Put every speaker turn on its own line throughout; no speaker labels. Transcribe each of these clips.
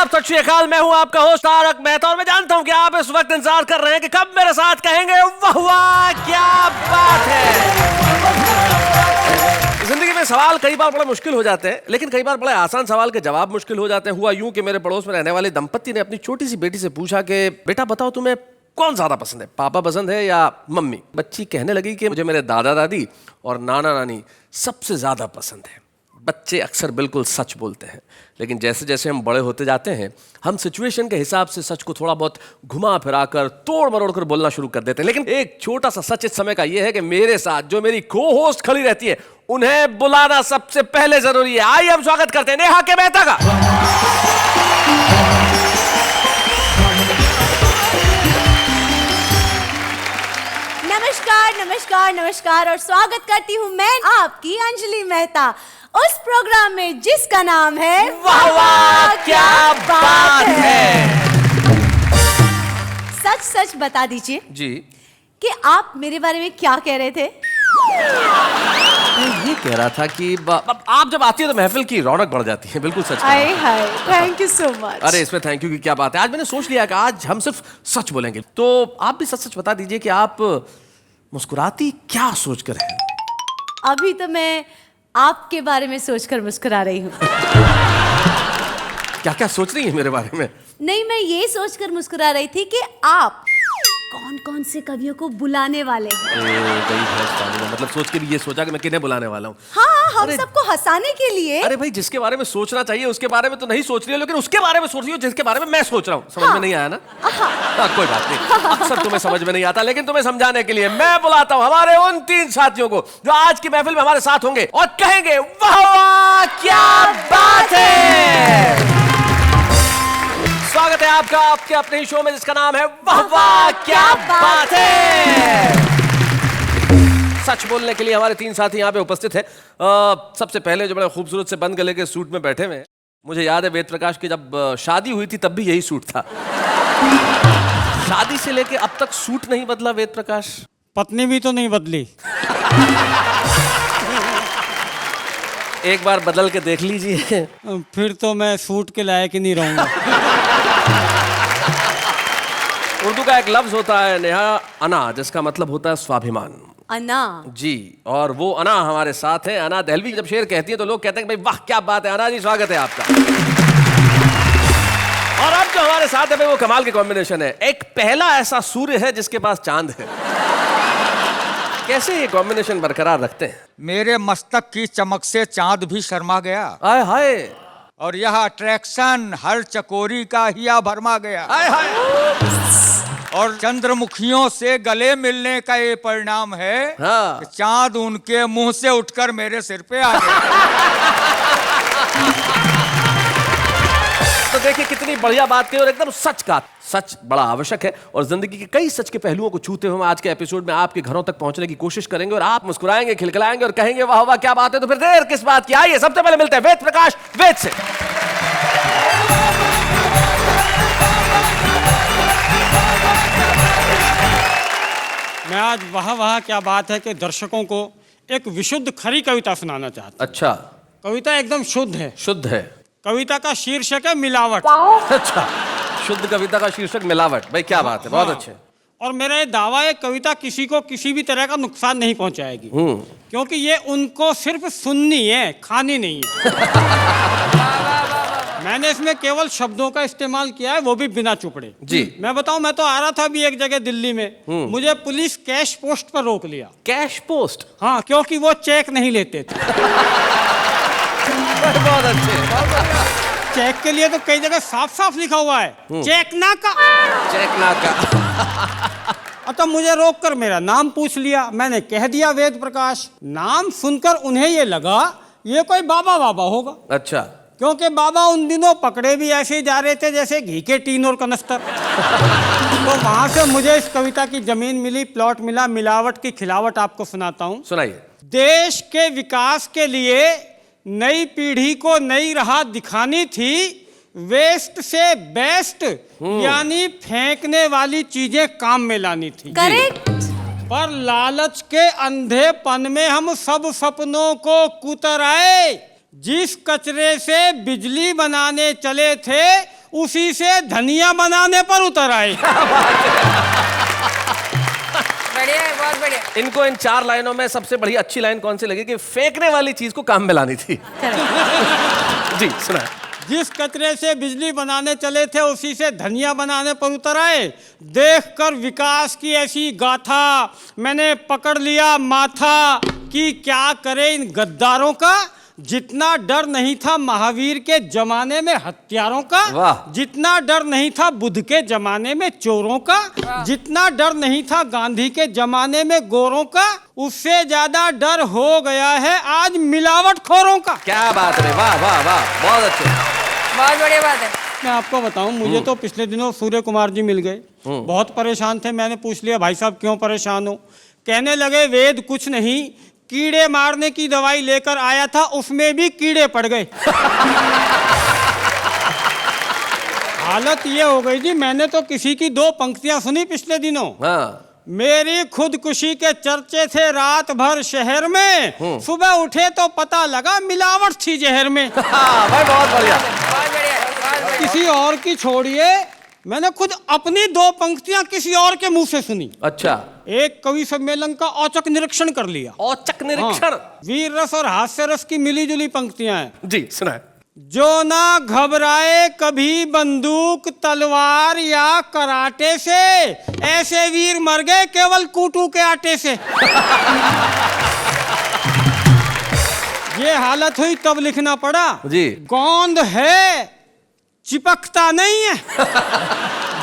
आदाब, सत श्री अकाल। मैं हूं आपका होस्ट तारक मेहता और मैं जानता हूं कि आप इस वक्त इंतजार कर रहे हैं कि कब मेरे साथ कहेंगे वाह वाह क्या बात है। जिंदगी में सवाल कई बार बड़े मुश्किल हो जाते हैं, लेकिन कई बार बड़े आसान सवाल के जवाब मुश्किल हो जाते हैं। हुआ यूं कि मेरे पड़ोस में रहने वाले दंपत्ति ने अपनी छोटी सी बेटी से पूछा कि बेटा बताओ तुम्हें कौन ज्यादा पसंद है, पापा पसंद है या मम्मी। बच्ची कहने लगी कि मुझे मेरे दादा दादी और नाना नानी सबसे ज्यादा पसंद है। बच्चे अक्सर बिल्कुल सच बोलते हैं, लेकिन जैसे जैसे हम बड़े होते जाते हैं हम सिचुएशन के हिसाब से सच को थोड़ा बहुत घुमा फिरा कर तोड़ मरोड़ कर बोलना शुरू कर देते हैं। लेकिन एक छोटा सा सच इस समय का यह है कि मेरे साथ जो मेरी को होस्ट खड़ी रहती है उन्हें बुलाना सबसे पहले जरूरी है। आइए हम स्वागत करते हैं नेहा के मेहता का।
नमस्कार नमस्कार नमस्कार और स्वागत करती हूँ मैं आपकी अंजलि मेहता उस प्रोग्राम में जिसका नाम है
वाह वाह क्या बात है।
सच सच बता दीजिए
जी
कि आप मेरे बारे में क्या कह रहे थे।
मैं ये कह रहा था कि आप जब आती है तो महफिल की रौनक बढ़ जाती है। बिल्कुल सच।
हाय हाय, थैंक यू सो मच।
अरे इसमें थैंक यू की क्या बात है। आज मैंने सोच लिया कि आज हम सिर्फ सच बोलेंगे, तो आप भी सच सच बता दीजिए कि आप मुस्कुराती क्या सोचकर है।
अभी तो मैं आपके बारे में सोचकर मुस्कुरा रही हूँ।
क्या क्या सोच रही है मेरे बारे में?
नहीं, मैं ये सोचकर मुस्कुरा रही थी कि आप कौन कौन से कवियों को बुलाने वाले हैं।
मतलब सोच के भी ये सोचा कि मैं किन्हें बुलाने वाला हूँ।
हाँ, हम सबको हंसाने के लिए।
अरे भाई जिसके बारे में सोचना चाहिए उसके बारे में तो नहीं सोच रही हो, लेकिन उसके बारे में सोच रही हो जिसके बारे में मैं सोच रहा हूँ। समझ में नहीं आया ना? कोई बात नहीं, अक्सर तुम्हें समझ में नहीं आता, लेकिन तुम्हें समझाने के लिए मैं बुलाता हूँ हमारे उन 3 साथियों को जो आज की महफिल में हमारे साथ होंगे और कहेंगे वाह वाह क्या बात है। स्वागत है आपका आपके अपने ही शो में जिसका नाम है वाह वाह क्या बात है। सच बोलने के लिए हमारे 3 साथी यहाँ पे उपस्थित है। सबसे पहले जो बड़े खूबसूरत से बंद गले के सूट में बैठे हुए हैं, मुझे याद है वेद प्रकाश की जब शादी हुई थी तब भी यही सूट था। शादी से लेके अब तक सूट नहीं बदला वेद प्रकाश?
पत्नी भी तो नहीं बदली।
एक बार बदल के देख लीजिए।
फिर तो मैं सूट के लायक ही नहीं रहूंगा।
उर्दू का एक लफ्ज होता है नेहा, अना, जिसका मतलब होता है स्वाभिमान।
अना
जी, और वो अना हमारे साथ है। अना दहलवी जब शेर कहती है तो लोग कहते हैं कि भाई वाह क्या बात है। अना जी स्वागत है आपका। और अब जो हमारे साथ है भाई वो कमाल के कॉम्बिनेशन है। एक पहला ऐसा सूर्य है जिसके पास चांद है। कैसे ये कॉम्बिनेशन बरकरार रखते हैं?
मेरे मस्तक की चमक से चांद भी शर्मा गया।
हाय हाय।
और यह अट्रैक्शन हर चकोरी का हिया भरमा गया।
हाय हाय।
और चंद्रमुखियों से गले मिलने का ये परिणाम है
हाँ।
कि चांद उनके मुंह से उठकर मेरे सिर पे आ गया।
तो देखिए कितनी बढ़िया बात की और एकदम सच का। सच बड़ा आवश्यक है और जिंदगी के कई सच के पहलुओं को छूते हुए आज के एपिसोड में आपके घरों तक पहुंचने की कोशिश करेंगे और आप मुस्कुराएंगे, खिलखिलाएंगे और कहेंगे वाह वाह क्या बात है। तो फिर देर किस बात की, आइए सबसे पहले मिलते हैं वेद प्रकाश वेद से।
मैं आज वाह वाह क्या बात है कि दर्शकों को एक विशुद्ध खरी कविता सुनाना चाहता हूं।
अच्छा,
कविता एकदम शुद्ध है।
शुद्ध है।
कविता का शीर्षक है मिलावट।
अच्छा, शुद्ध कविता का शीर्षक मिलावट। भाई क्या बात है, बहुत अच्छे।
और मेरा ये दावा है कविता किसी को किसी भी तरह का नुकसान नहीं पहुंचाएगी, क्योंकि ये उनको सिर्फ सुननी है, खानी नहीं है। मैंने इसमें केवल शब्दों का इस्तेमाल किया है, वो भी बिना चुपड़े।
जी।
मैं बताऊं, मैं तो आ रहा था अभी एक जगह दिल्ली में, मुझे पुलिस कैश पोस्ट पर रोक लिया।
Cash post?
हाँ, क्योंकि वो चेक नहीं लेते थे।
बहुत अच्छे।
चेक के लिए तो कई जगह साफ साफ लिखा हुआ है, चेक ना का।
चेक ना का।
तो मुझे रोक कर मेरा नाम पूछ लिया। मैंने कह दिया वेद प्रकाश। नाम सुनकर उन्हें ये लगा ये कोई बाबा बाबा होगा।
अच्छा।
क्योंकि बाबा उन दिनों पकड़े भी ऐसे ही जा रहे थे जैसे घी के टीन और कनस्तर। तो वहां से मुझे इस कविता की जमीन मिली, प्लॉट मिला। मिलावट की खिलावट आपको सुनाता हूं।
सुनाइए।
देश के विकास के लिए नई पीढ़ी को नई राह दिखानी थी। वेस्ट से बेस्ट यानी फेंकने वाली चीजें काम में लानी थी।
करेक्ट।
पर लालच के अंधेपन में हम सब सपनों को कुतराए। जिस कचरे से बिजली बनाने चले थे उसी से धनिया बनाने पर उतर आए।
बढ़िया है, बहुत बढ़िया।
इनको इन 4 लाइनों में सबसे बढ़िया अच्छी लाइन कौन सी लगी कि फेंकने वाली चीज को काम में लानी थी। जी सुना।
जिस कचरे से बिजली बनाने चले थे उसी से धनिया बनाने पर उतर आए। देखकर विकास की ऐसी गाथा मैंने पकड़ लिया माथा कि क्या करे इन गद्दारों का। जितना डर नहीं था महावीर के जमाने में हत्यारों का, जितना डर नहीं था बुद्ध के जमाने में चोरों का, जितना डर नहीं था गांधी के जमाने में गोरों का, उससे ज्यादा डर हो गया है आज मिलावटखोरों का।
क्या बात है, वाह वाह वाह, बहुत अच्छे,
बहुत बढ़िया बात है।
मैं आपको बताऊं, मुझे तो पिछले दिनों सूर्य कुमार जी मिल गए, बहुत परेशान थे। मैंने पूछ लिया भाई साहब क्यों परेशान हो? कहने लगे वेद कुछ नहीं, कीड़े मारने की दवाई लेकर आया था उसमें भी कीड़े पड़ गए। हालत ये हो गई जी, मैंने तो किसी की 2 पंक्तियां सुनी पिछले दिनों। मेरी खुदकुशी के चर्चे थे रात भर शहर में, सुबह उठे तो पता लगा मिलावट थी जहर में।
भाई बहुत बढ़िया,
बहुत बढ़िया, बहुत बढ़िया।
किसी और की छोड़िए, मैंने खुद अपनी 2 पंक्तियां किसी और के मुंह से सुनी।
अच्छा,
एक कवि सम्मेलन का औचक निरीक्षण कर लिया।
औचक निरीक्षण।
हाँ, वीर रस और हास्य रस की मिली जुली पंक्तियां हैं।
जी सुना।
जो ना घबराए कभी बंदूक तलवार या कराटे से, ऐसे वीर मर गए केवल कूटू के आटे से। ये हालत हुई तब लिखना पड़ा
जी।
गोंद है चिपकता नहीं है,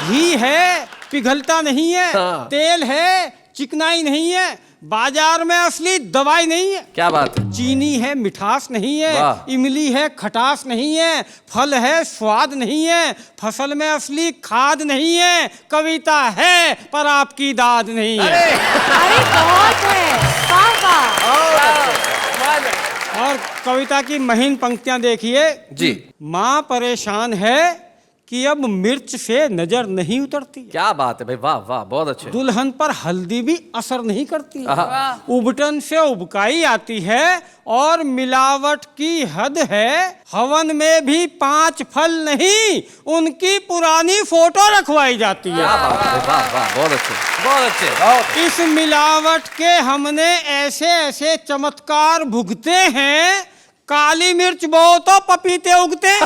घी है पिघलता नहीं है,
हाँ।
तेल है चिकनाई नहीं है, बाजार में असली दवाई नहीं है।
क्या बात है।
चीनी है मिठास नहीं है,
वाह।
इमली है खटास नहीं है, फल है स्वाद नहीं है, फसल में असली खाद नहीं है, कविता है पर आपकी दाद नहीं है।
अरे बहुत है, वाह वाह।
बहुत बढ़िया।
और कविता की महीन पंक्तियां देखिए
जी।
माँ परेशान है कि अब मिर्च से नजर नहीं उतरती,
क्या बात है भाई, वाह वाह, बहुत अच्छे।
दुल्हन पर हल्दी भी असर नहीं करती, उबटन से उबकाई आती है और मिलावट की हद है, हवन में भी 5 फल नहीं उनकी पुरानी फोटो रखवाई जाती है।
क्या बात है, वाह वाह, बहुत अच्छे, बहुत अच्छे, बहुत।
इस मिलावट के हमने ऐसे ऐसे चमत्कार भुगते हैं, काली मिर्च बो तो पपीते उगते।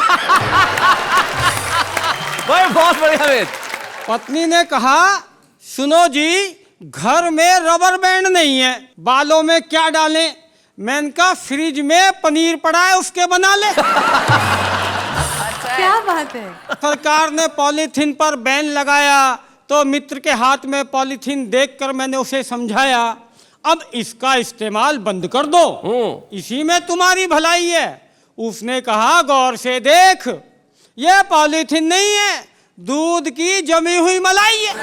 भाई बहुत बढ़िया वेद।
पत्नी ने कहा सुनो जी, घर में रबर बैंड नहीं है, बालों में क्या डालें? मैंने कहा फ्रिज में पनीर पड़ा है उसके बना ले।
क्या बात है।
सरकार ने पॉलीथीन पर बैन लगाया तो मित्र के हाथ में पॉलीथीन देखकर मैंने उसे समझाया, अब इसका इस्तेमाल बंद कर दो, इसी में तुम्हारी भलाई है। उसने कहा गौर से देख, ये पॉलीथीन नहीं है, दूध की जमी हुई मलाई है।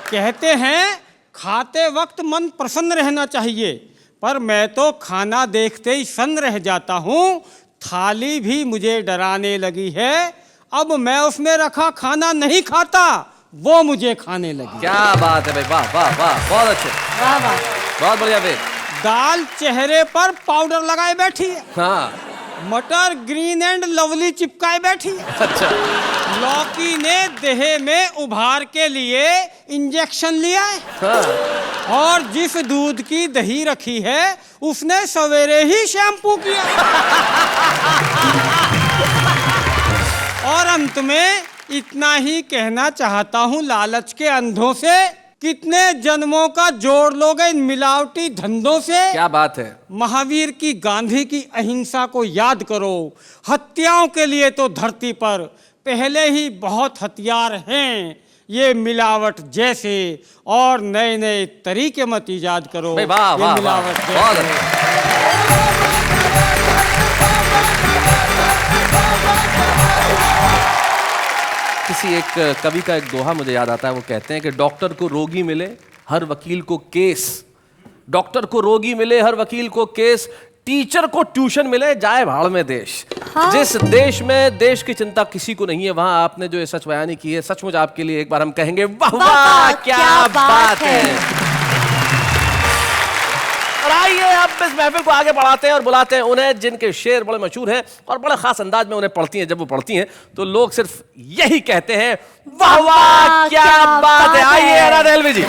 कहते हैं खाते वक्त मन प्रसन्न रहना चाहिए, पर मैं तो खाना देखते ही सन्न रह जाता हूँ। थाली भी मुझे डराने लगी है, अब मैं उसमें रखा खाना नहीं खाता, वो मुझे खाने लगी।
क्या बात है भाई, वाह वाह वाह, बहुत अच्छे,
वाह वाह।
बहुत बढ़िया वेद।
दाल चेहरे पर पाउडर लगाए बैठी है,
हाँ।
मटर ग्रीन एंड लवली चिपकाए बैठी है,
अच्छा।
लौकी ने देह में उभार के लिए इंजेक्शन लिया है,
हाँ।
और जिस दूध की दही रखी है उसने सवेरे ही शैम्पू किया। और अंत में इतना ही कहना चाहता हूँ लालच के अंधों से, कितने जन्मों का जोड़ लोगे इन मिलावटी धंधों से।
क्या बात है।
महावीर की गांधी की अहिंसा को याद करो, हत्याओं के लिए तो धरती पर पहले ही बहुत हथियार हैं, ये मिलावट जैसे और नए नए तरीके मत इजाद करो।
भाई वाह
ये
वाह,
मिलावट
वाह,
जैसे।
बहुत अच्छा। किसी एक कवि का एक दोहा मुझे याद आता है, वो कहते हैं कि डॉक्टर को रोगी मिले हर वकील को केस, डॉक्टर को रोगी मिले हर वकील को केस, टीचर को ट्यूशन मिले जाए भाड़ में देश।
हाँ।
जिस देश में देश की चिंता किसी को नहीं है, वहां आपने जो ये सच बयानी की है, सचमुच आपके लिए एक बार हम कहेंगे वाह वाह, क्या बात है। और आइए अब इस महफिल को आगे बढ़ाते हैं और बुलाते हैं उन्हें जिनके शेर बड़े मशहूर हैं और बड़े खास अंदाज में उन्हें पढ़ती हैं। जब वो पढ़ती हैं तो लोग सिर्फ यही कहते हैं, वाह वाह क्या बात है। आइए एरा देहलवी जी।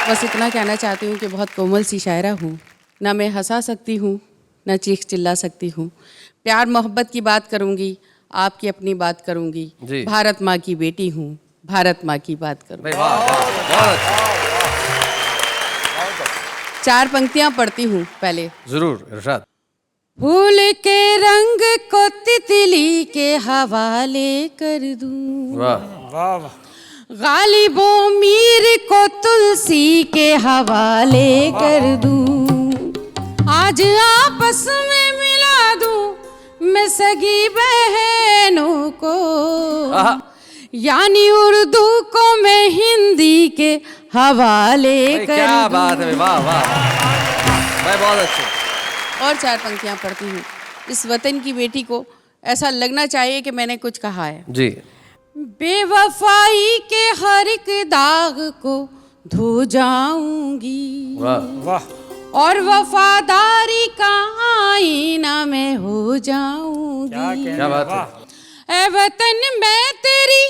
बस इतना कहना चाहती हूँ कि बहुत कोमल सी शायरा हूँ, ना मैं हंसा सकती हूँ ना चीख चिल्ला सकती हूँ। प्यार मोहब्बत की बात करूँगी, आपकी अपनी बात करूँगी।
जी।
भारत माँ की बेटी हूँ, भारत माँ की बात करूँगी।
भाई वाह, बहुत अच्छा।
4 पंक्तियाँ पढ़ती हूँ पहले।
जरूर इरशाद।
फूल के रंग को तितली के हवाले कर दूँ,
वाह
गालिबो मीर को तुलसी के हवाले कर दूँ, आज आपस में मिला दूँ मैं सगी बहनों को, यानी उर्दू को मैं हिंदी के हवाले कर दूँ।
क्या बात है, वाह वाह भाई, बहुत अच्छे।
और 4 पंक्तियाँ पढ़ती हूँ। इस वतन की बेटी को ऐसा लगना चाहिए कि मैंने कुछ कहा है।
जी।
बेवफाई के हर एक दाग को धो जाऊंगी,
वाह
और वफादारी का आईना मैं हो जाऊंगी।
क्या बात है।
ऐ वतन मैं तेरी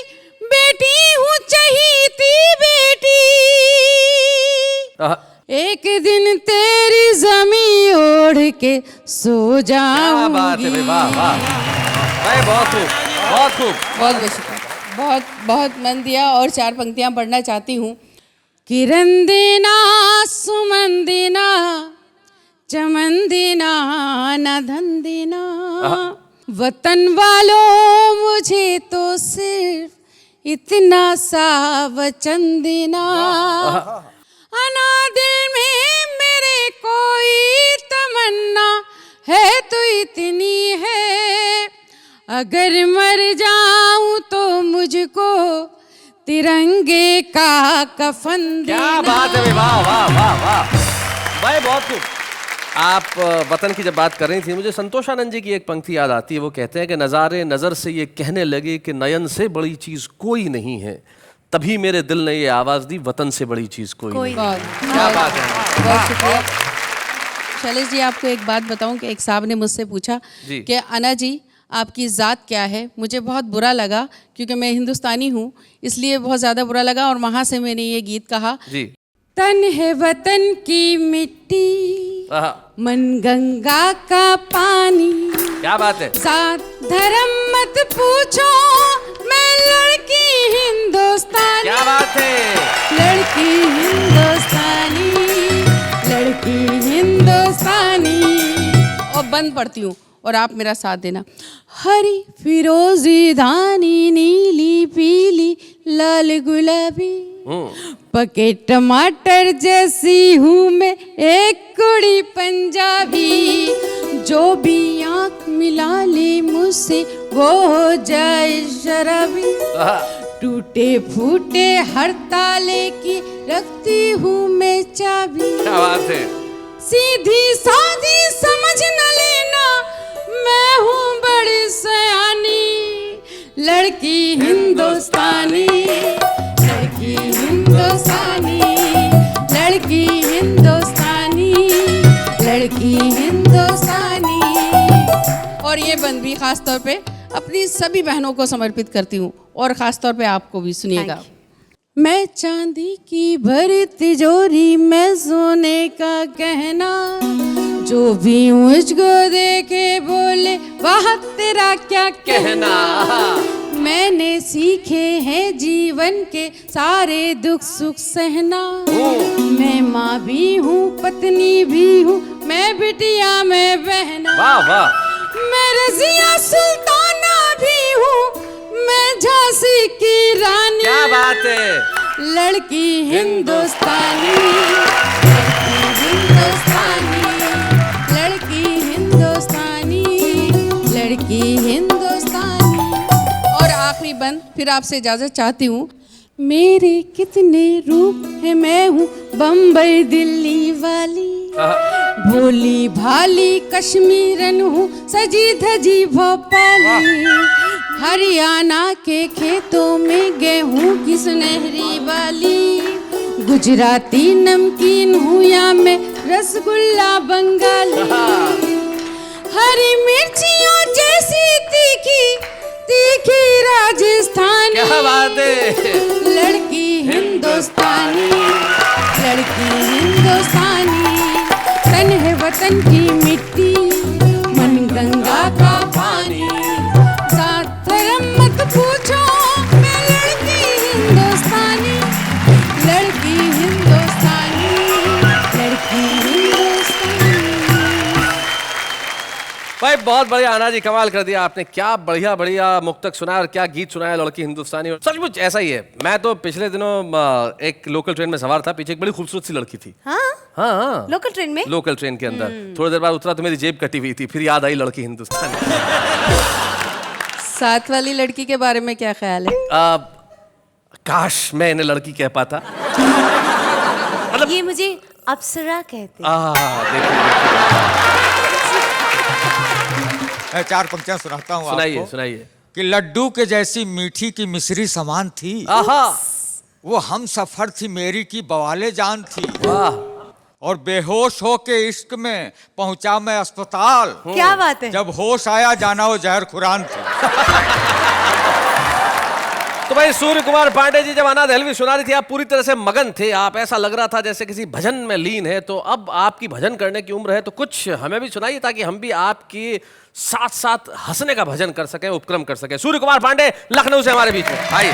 बेटी हूँ, चहीती बेटी, एक दिन तेरी जमी ओढ़ के सो जाऊंगी।
क्या बात है भाई, वाह वाह भाई, बहुत खूब बहुत खूब।
बहुत बहुत शुक्रिया, बहुत बहुत मन दिया। और 4 पंक्तियाँ पढ़ना चाहती हूँ। किरण देना सुमन देना चमन देना न धन देना, वतन वालों मुझे तो सिर्फ इतना सा वचन देना, अना दिल में मेरे कोई तमन्ना है तो इतनी है, अगर मर जाऊं तो मुझको तिरंगे का कफन देना।
क्या बात है, वाह वाह वाह वाह भाई, बहुत खूब। आप वतन की जब बात कर रही थी, मुझे संतोष आनंद जी की एक पंक्ति याद आती है। वो कहते हैं कि नज़ारे नज़र से ये कहने लगे कि नयन से बड़ी चीज़ कोई नहीं है, तभी मेरे दिल ने ये आवाज़ दी, वतन से बड़ी चीज़ कोई नहीं। क्या बात है,
बहुत शुक्रिया। शैलेश जी, आपको एक बात बताऊं कि एक साहब ने मुझसे पूछा
जी।
कि अना जी आपकी ज़ात क्या है। मुझे बहुत बुरा लगा क्योंकि मैं हिंदुस्तानी हूँ, इसलिए बहुत ज़्यादा बुरा लगा और वहाँ से मैंने ये गीत कहा।
जी।
तन है वतन की मिट्टी, मन गंगा का पानी,
क्या बात है।
साथ धर्म मत पूछो, मैं लड़की हिंदुस्तानी।
क्या बात है।
लड़की हिंदुस्तानी, लड़की हिंदुस्तानी। और बंद पढ़ती हूँ और आप मेरा साथ देना। हरी फिरोजी धानी नीली पीली लाल गुलाबी, पके टमाटर जैसी हूँ मैं एक कुड़ी पंजाबी, जो भी आँख मिला ले मुझसे वो हो जाए शराबी, टूटे फूटे हर ताले की रखती हूँ मैं चाबी।
क्या बात है।
सीधी साधी समझ न लेना, मैं हूँ बड़ी सयानी, लड़की हिंदुस्तानी, लड़की हिंदुस्तानी, लड़की हिंदुस्तानी, लड़की हिंदुस्तानी। और ये बंद भी खास तौर पे अपनी सभी बहनों को समर्पित करती हूँ और खास तौर पे आपको भी। सुनिएगा। मैं चांदी की भरी तिजोरी में सोने का गहना, जो भी मुझको देखे बोले वाह तेरा क्या कहना। मैंने सीखे हैं जीवन के सारे दुख सुख सहना, मैं माँ भी हूँ पत्नी भी हूँ, मैं बिटिया मैं बहना।
वाह वाह।
मैं रजिया सुल्ताना भी हूँ, मैं झांसी की रानी।
क्या बात है।
लड़की हिंदुस्तानी, लड़की हिंदुस्तानी, लड़की हिंदुस्तानी, लड़की हिंदुस्तानी। और आखिरी बंद फिर आपसे इजाजत चाहती हूँ। मेरे कितने रूप है, मैं हूँ बम्बई दिल्ली वाली, भोली भाली कश्मीरन हूँ, सजी धजी भोपाली, हरियाणा के खेतों में गेहूं की सुनहरी वाली, गुजराती नमकीन हूँ या मैं रसगुल्ला बंगाली, हरी मिर्चियों जैसी तीखी तीखी राजस्थानी,
क्या बात है।
लड़की हिंदुस्तानी, लड़की हिंदुस्तानी, तन है वतन की मिट्टी, मन गंगा का पानी, साथ धर्म मत पूछो, मैं लड़की हिंदुस्तानी, लड़की हिंदुस्तानी, लड़की हिंदुस्तानी।
भाई बहुत बढ़िया आना जी, कमाल कर दिया आपने। क्या बढ़िया बढ़िया मुक्तक सुनाया और क्या गीत सुनाया लड़की हिंदुस्तानी। और सचमुच ऐसा ही है। मैं तो पिछले दिनों एक लोकल ट्रेन में सवार था, पीछे एक बड़ी खूबसूरत सी लड़की थी।
हाँ
हाँ
लोकल ट्रेन में?
लोकल ट्रेन के अंदर। थोड़ी देर बाद उतरा तो मेरी जेब कटी हुई थी, फिर याद आई लड़की हिंदुस्तानी।
साथ वाली लड़की के बारे में क्या ख्याल है?
काश मैं इन्हें लड़की कह पाता।
ये मुझे अप्सरा कहते।
देखो
मैं 4 पंक्तियां सुनाता हूँ
सुनाइए
आपको
सुनाइए।
कि लड्डू के जैसी मीठी की मिश्री समान थी,
आहा
वो हम सफर थी मेरी की बवाले जान थी,
वाह।
और बेहोश हो के इश्क में पहुंचा मैं अस्पताल,
क्या बात है।
जब होश आया जाना वो जहर खुरान थी।
तो भाई सूर्य कुमार पांडे जी जब अनाथ हेलवी सुना रही थी, आप पूरी तरह से मगन थे। आप ऐसा लग रहा था जैसे किसी भजन में लीन है। तो अब आपकी भजन करने की उम्र है, तो कुछ हमें भी सुनाइए ताकि हम भी आपकी साथ साथ हंसने का भजन कर सकें, उपक्रम कर सकें। सूर्य कुमार पांडे लखनऊ से हमारे बीच में आइए।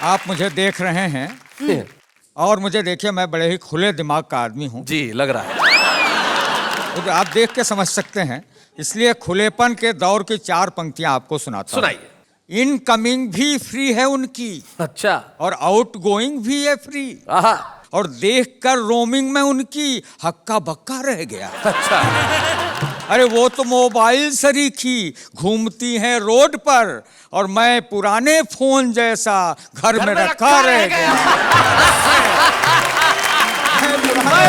आप मुझे देख रहे हैं और मुझे देखिए, मैं बड़े ही खुले दिमाग का आदमी हूँ
जी, लग रहा है।
तो आप देख के समझ सकते हैं, इसलिए खुलेपन के दौर की 4 पंक्तियां आपको सुनाता हूं।
सुनाइए।
इनकमिंग भी फ्री है उनकी,
अच्छा।
और आउट गोइंग भी है फ्री,
आहा।
और देखकर रोमिंग में उनकी हक्का बक्का रह गया।
अच्छा।
अरे वो तो मोबाइल सरीखी घूमती हैं रोड पर, और मैं पुराने फोन जैसा घर में रखा रह गया।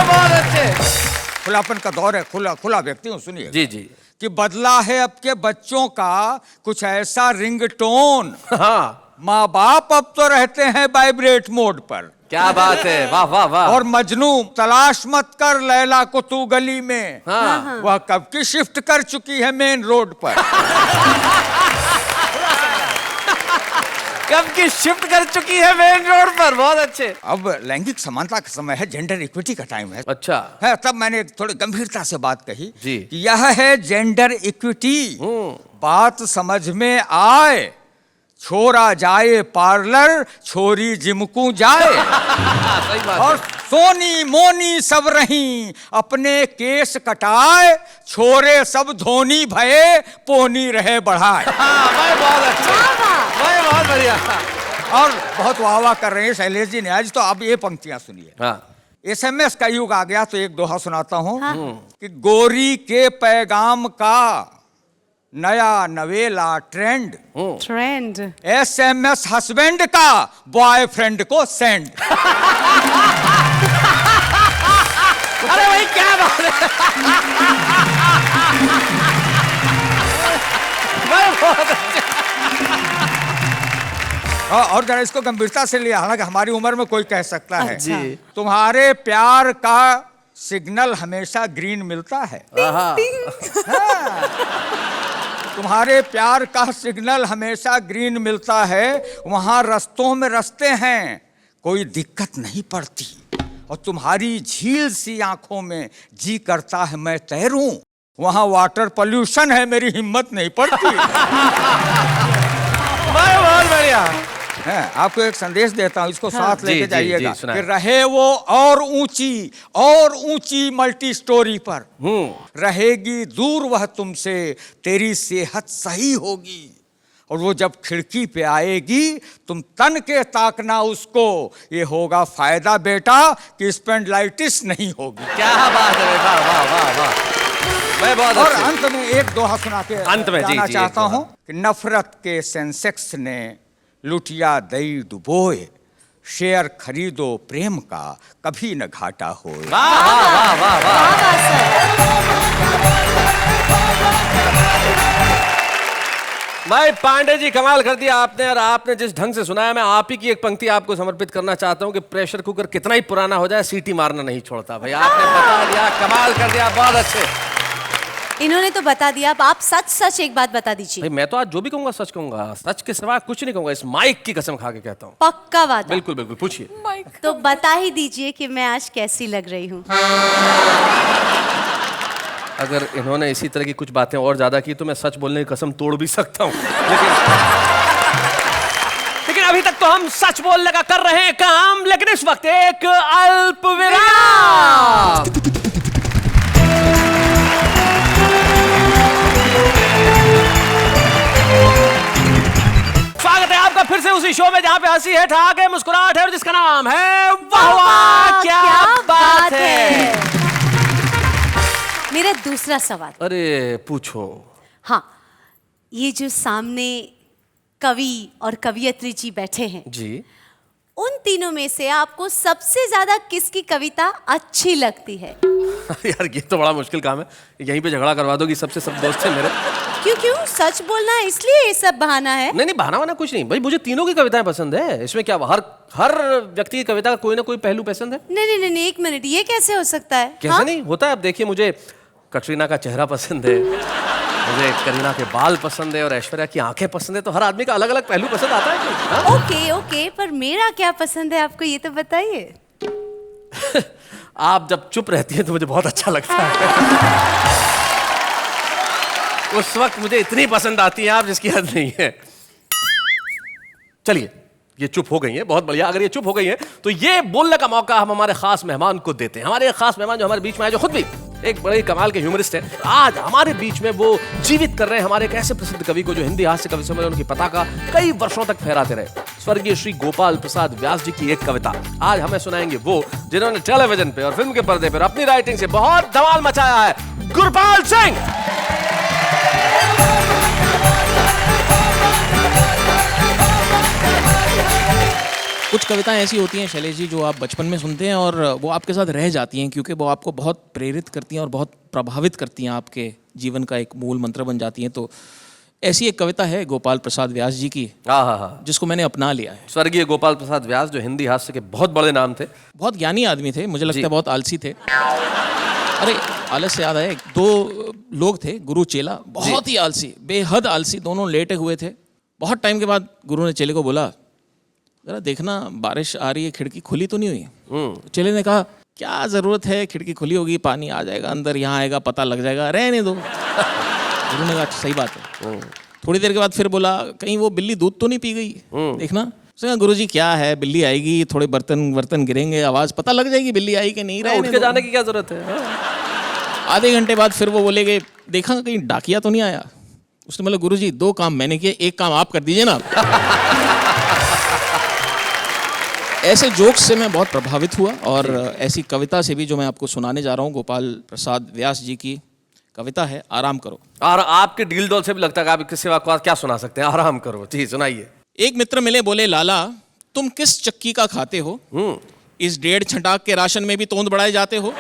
बहुत अच्छे।
खुलापन का दौर है, खुला व्यक्ति हूँ। सुनिए
जी जी।
कि बदला है अब के बच्चों का कुछ ऐसा रिंगटोन,
हाँ
माँ बाप अब तो रहते हैं वाइब्रेट मोड पर।
क्या बात है, वाह वाह वाह।
और मजनू तलाश मत कर लैला को तू गली में,
हाँ।
वह कब की शिफ्ट कर चुकी है मेन रोड पर।
कब की शिफ्ट कर चुकी है मेन रोड पर। बहुत अच्छे।
अब लैंगिक समानता का समय है, जेंडर इक्विटी का टाइम है।
अच्छा
है, तब मैंने थोड़ी गंभीरता से बात कही
जी।
कि यह है जेंडर इक्विटी, बात समझ में आए, छोरा जाए पार्लर, छोरी जिमकू जाए।
सही बात
और सोनी मोनी सब रही अपने केस कटाए, छोरे सब धोनी भये पोनी रहे बढ़ाए।
भाई बहुत अच्छा, भाई बहुत बढ़िया।
और बहुत वाह वाह कर रहे हैं शैलेश जी ने आज। तो अब ये पंक्तियां सुनिए।
हाँ।
SMS का युग आ गया, तो एक दोहा सुनाता हूं। कि गोरी के पैगाम का नया नवेला ट्रेंड,
ट्रेंड।
SMS हस्बैंड का बॉयफ्रेंड को सेंड।
अरे भाई क्या बात है। भाई बहुत अच्छे।
और जरा इसको गंभीरता से लिया, हालांकि हमारी उम्र में कोई कह सकता है
अच्छा।
तुम्हारे प्यार का सिग्नल हमेशा ग्रीन मिलता है।
आहा।
तुम्हारे प्यार का सिग्नल हमेशा ग्रीन मिलता है, वहां रस्तों में रस्ते हैं, कोई दिक्कत नहीं पड़ती, और तुम्हारी झील सी आंखों में जी करता है मैं तैरूं, वहां वाटर पोल्यूशन है मेरी हिम्मत नहीं पड़ती।
बहुत बढ़िया
है। आपको एक संदेश देता हूं, इसको साथ लेके जाइएगा
जी,
कि रहे वो और ऊंची मल्टी स्टोरी पर, रहेगी दूर वह तुमसे, तेरी सेहत सही होगी, और वो जब खिड़की पे आएगी तुम तन के ताकना उसको, ये होगा फायदा बेटा कि स्पेंडलाइटिस नहीं होगी।
क्या बात है। वाह वाह वाह वाह। मैं बहुत
और
अच्छे।
अंत में एक दोहा सुना के
अंत में
जाना
जी,
चाहता
एक दोहा।
हूं कि नफरत के सेंसेक्स ने लुटिया दई डुबोए, शेयर खरीदो प्रेम का, कभी न घाटा हो।
वाह वाह वाह वाह वाह।
वाह सर।
भाई पांडे जी कमाल कर दिया आपने, और आपने जिस ढंग से सुनाया, मैं आप ही की एक पंक्ति आपको समर्पित करना चाहता हूं कि प्रेशर कुकर कितना ही पुराना हो जाए सीटी मारना नहीं छोड़ता। भाई आपने बता दिया, कमाल कर दिया, बहुत अच्छे।
इन्होंने तो बता दिया, अब आप सच सच एक बात बता दीजिए।
भाई मैं तो आज जो भी कहूंगा सच कहूंगा, सच के सिवा कुछ नहीं कहूंगा, इस माइक की कसम खा के कहता हूँ।
पक्का वादा?
बिल्कुल बिल्कुल, पूछिए।
तो बता ही दीजिए कि मैं आज कैसी लग रही हूँ।
अगर इन्होंने इसी तरह की कुछ बातें और ज्यादा की तो मैं सच बोलने की कसम तोड़ भी सकता हूँ, लेकिन अभी तक तो हम सच बोलने का कर रहे हैं काम। लेकिन इस वक्त एक अल्प विराम। स्वागत है आपका फिर से उसी शो में जहां पे हंसी है, ठहाके है, मुस्कुराहट है, और जिसका नाम है वाह वाह क्या बात है।
मेरा दूसरा सवाल।
अरे पूछो।
हाँ, ये जो सामने कवि और कवियत्री जी बैठे हैं,
जी।
उन तीनों में से आपको सबसे ज्यादा किसकी कविता अच्छी लगती है?
यार ये तो बड़ा मुश्किल काम है, यहीं पे झगड़ा करवा दोगी, सबसे सब दोस्त हैं मेरे।
क्यों क्यों? सच बोलना है इसलिए ये सब बहाना है?
नहीं नहीं, बहाना वाना कुछ नहीं भाई, मुझे तीनों की कविताएं पसंद है। इसमें क्या, हर व्यक्ति की कविता का कोई ना कोई पहलू पसंद है।
नहीं नहीं नहीं, एक मिनट, ये कैसे हो सकता है?
कैसे
हाँ?
नहीं होता है? अब देखिए, मुझे कटरीना का चेहरा पसंद है, मुझे करीना के बाल पसंद है, और ऐश्वर्या की आंखें पसंद है। तो हर आदमी का अलग अलग पहलू पसंद आता है। हाँ?
ओके ओके, पर मेरा क्या पसंद है आपको, ये तो बताइए।
आप जब चुप रहती हैं तो मुझे बहुत अच्छा लगता है। उस वक्त मुझे इतनी पसंद आती है आप, जिसकी हद नहीं है। चलिए, ये चुप हो गई है, बहुत बढ़िया। अगर ये चुप हो गई है तो ये बोलने का मौका हम हमारे खास मेहमान को देते हैं। हमारे खास मेहमान जो हमारे बीच में आए, जो खुद भी एक बड़े कमाल के ह्यूमरिस्ट हैं, आज हमारे बीच में वो जीवित कर रहे हैं हमारे एक ऐसे प्रसिद्ध कवि को जो हिंदी हास्य कवि सम्मेलन उनकी पताका कई वर्षों तक फहराते रहे। स्वर्गीय श्री गोपाल प्रसाद व्यास जी की एक कविता आज हमें सुनाएंगे वो, जिन्होंने टेलीविजन पे और फिल्म के पर्दे पर अपनी राइटिंग से बहुत धमाल मचाया है। गुरपाल सिंह।
कुछ कविताएं ऐसी होती हैं शैलेश जी जो आप बचपन में सुनते हैं और वो आपके साथ रह जाती हैं, क्योंकि वो आपको बहुत प्रेरित करती हैं और बहुत प्रभावित करती हैं, आपके जीवन का एक मूल मंत्र बन जाती हैं। तो ऐसी एक कविता है गोपाल प्रसाद व्यास जी की, जिसको मैंने अपना लिया है।
स्वर्गीय गोपाल प्रसाद व्यास जो हिंदी हास्य के बहुत बड़े नाम थे,
बहुत ज्ञानी आदमी थे, मुझे लगता है बहुत आलसी थे। अरे आलस से याद आया, दो लोग थे, गुरु चेला, बहुत ही आलसी, बेहद आलसी, दोनों लेटे हुए थे। बहुत टाइम के बाद गुरु ने चेले को बोला, जरा देखना बारिश आ रही है, खिड़की खुली तो नहीं हुई? तो चेले ने कहा, क्या जरूरत है, खिड़की खुली होगी, पानी आ जाएगा अंदर, यहाँ आएगा पता लग जाएगा, रहने दो। गुरु ने कहा सही बात है। थोड़ी देर के बाद फिर बोला, कहीं वो बिल्ली दूध तो नहीं पी गई, देखना। उसने कहा, गुरुजी क्या है, बिल्ली आएगी, थोड़े बर्तन गिरेंगे, आवाज पता लग जाएगी बिल्ली आई कि नहीं।
उठ के जाने की क्या जरूरत है?
आधे घंटे बाद फिर वो बोले कि देखा कहीं डाकिया तो नहीं आया। उसने बोला, गुरुजी 2 काम मैंने किए, 1 काम आप कर दीजिए ना। ऐसे जोक्स से मैं बहुत प्रभावित हुआ, और ऐसी कविता से भी जो मैं आपको सुनाने जा रहा हूँ, गोपाल प्रसाद व्यास जी की कविता है आराम करो।
और आपके डील डॉल से भी लगता है कि आप किसी सिवा क्या सुना सकते हैं। आराम करो, जी सुनाइए।
एक मित्र मिले, बोले, लाला तुम किस चक्की का खाते हो? इस 1.5 छटाक के राशन में भी तोंद बढ़ाए जाते हो।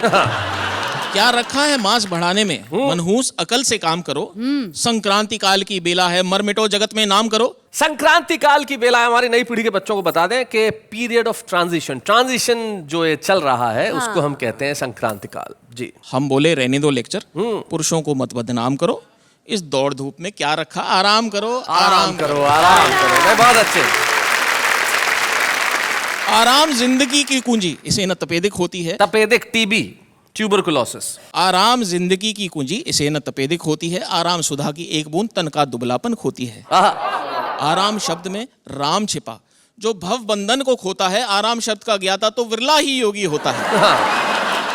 क्या रखा है मांस बढ़ाने में? मनहूस अकल से काम करो। संक्रांति काल की बेला है, मर मिटो जगत में नाम करो।
संक्रांति काल की बेला है, हमारी नई पीढ़ी के बच्चों को बता दें कि पीरियड ऑफ ट्रांजिशन जो ये चल रहा है, उसको हम कहते हैं संक्रांति काल। जी
हम बोले, रहने दो लेक्चर, पुरुषों को मत बदनाम करो, इस दौड़ धूप में क्या रखा, आराम करो
आराम करो आराम करो। मैं बहुत अच्छे।
आराम जिंदगी की कुंजी, इसे न तपेदिक होती है।
तपेदिक, टीबी, ट्यूबरकुलोसिस।
आराम जिंदगी की कुंजी, इसे न तपेदिक होती है। आराम सुधा की एक बूंद, तन का दुबलापन खोती है। आराम शब्द में राम छिपा, जो भव बंधन को खोता है। आराम शब्द का ज्ञाता तो विरला ही योगी होता है।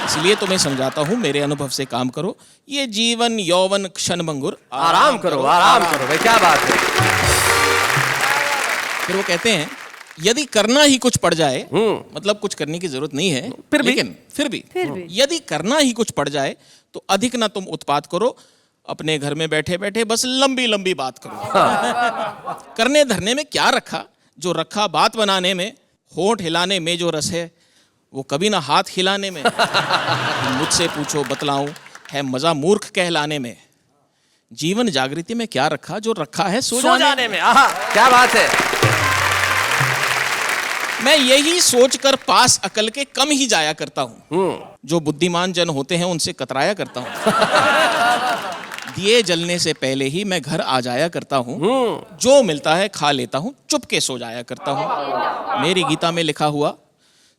इसलिए तुम्हें समझाता हूँ, मेरे अनुभव से काम करो, ये जीवन यौवन क्षणभंगुर।
आराम करो आराम करो। भाई क्या बात है।
फिर वो कहते हैं, यदि करना ही कुछ पड़ जाए, मतलब कुछ करने की जरूरत नहीं है, लेकिन फिर भी यदि करना ही कुछ पड़ जाए तो अधिक ना तुम उत्पात करो, अपने घर में बैठे बैठे बस लंबी लंबी बात करो। करने धरने में क्या रखा, जो रखा बात बनाने में, होंठ हिलाने में जो रस है वो कभी ना हाथ हिलाने में। मुझसे पूछो बतलाऊं, है मजा मूर्ख कहलाने में। जीवन जागृति में क्या रखा, जो रखा है सो जाने
में। आहा, क्या बात है।
मैं यही सोचकर पास अकल के कम ही जाया करता हूँ। जो बुद्धिमान जन होते हैं उनसे कतराया करता हूँ। दिए जलने से पहले ही मैं घर आ जाया करता हूँ। जो मिलता है खा लेता हूँ, चुप के सो जाया करता हूँ। मेरी गीता में लिखा हुआ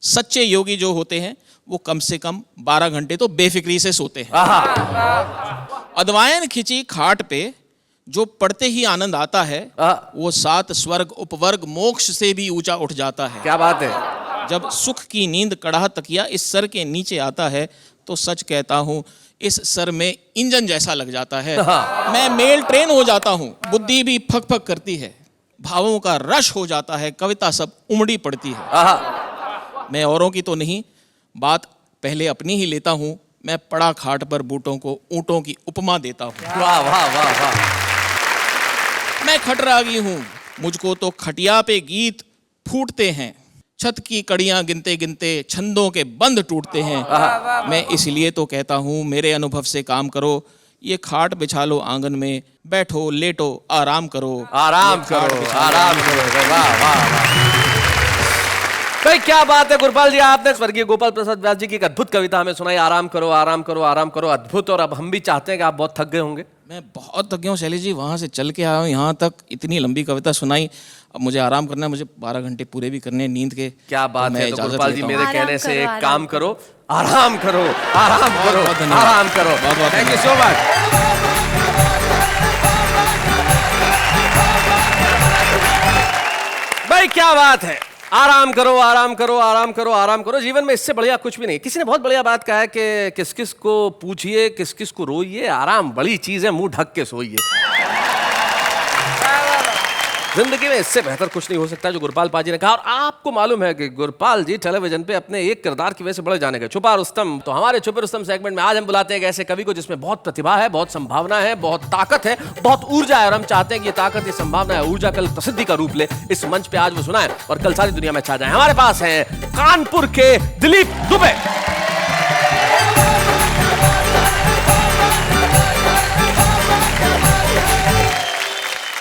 सच्चे योगी जो होते हैं वो कम से कम 12 घंटे तो बेफिक्री से सोते हैं। अद्वायन खिंची खाट पे जो पढ़ते ही आनंद आता है वो 7 स्वर्ग उपवर्ग मोक्ष से भी ऊंचा उठ जाता है।
क्या बात है।
जब सुख की नींद कड़ाह तकिया इस सर के नीचे आता है तो सच कहता हूँ इस सर में इंजन जैसा लग जाता है। मैं मेल ट्रेन हो जाता हूँ, बुद्धि भी फक फक करती है, भावों का रश हो जाता है, कविता सब उमड़ी पड़ती है। मैं औरों की तो नहीं, बात पहले अपनी ही लेता हूँ। मैं पड़ा खाट पर बूटों को ऊँटों की उपमा देता हूँ।
वाह वाह वाह वाह।
मैं खटरागी हूँ, मुझको तो खटिया पे गीत फूटते हैं। छत की कड़ियां गिनते गिनते छंदों के बंद टूटते हैं। मैं इसलिए तो कहता हूँ मेरे अनुभव से काम करो। ये खाट बिछा लो आंगन में, बैठो लेटो आराम करो।
आराम करो, आराम करो। वाह वाह वाह। भाई क्या बात है गुरपाल जी, आपने स्वर्गीय गोपाल प्रसाद व्यास जी की एक अद्भुत कविता हमें सुनाई, आराम करो आराम करो आराम करो। अद्भुत। और अब हम भी चाहते हैं कि आप बहुत थक गए होंगे।
मैं बहुत थक गया हूँ शैलेश जी, वहाँ से चल के आया हूँ यहाँ तक, इतनी लंबी कविता सुनाई। अब मुझे आराम करना है, मुझे 12 घंटे पूरे भी करने हैं नींद के।
क्या बात है। तो गुरपाल जी मेरे
आराम
कहने से
करो,
एक काम करो, आराम करो आराम करो
बहुत धन्यवाद।
आराम करो।
बहुत बहुत
थैंक यू सो मच। भाई क्या बात है। आराम करो आराम करो आराम करो आराम करो। जीवन में इससे बढ़िया कुछ भी नहीं। किसी ने बहुत बढ़िया बात कहा है कि किस किस को पूछिए किस किस को रोइए, आराम बड़ी चीज है, मुंह ढक के सोइए। जिंदगी में इससे बेहतर कुछ नहीं हो सकता जो गुरपाल पाजी ने कहा। और आपको मालूम है कि गुरपाल जी टेलीविजन पे अपने एक किरदार की वजह से बड़े जाने गए, छुपा रुस्तम। तो हमारे छुपे रुस्तम सेगमेंट में आज हम बुलाते हैं एक ऐसे कवि को जिसमें बहुत प्रतिभा है, बहुत संभावना है, बहुत ताकत है, बहुत ऊर्जा है। और हम चाहते हैं कि ये ताकत, ये संभावना है, ऊर्जा कल प्रसिद्धि का रूप ले। इस मंच पे आज वो सुनाए और कल सारी दुनिया में छा जाए। हमारे पास है कानपुर के दिलीप दुबे।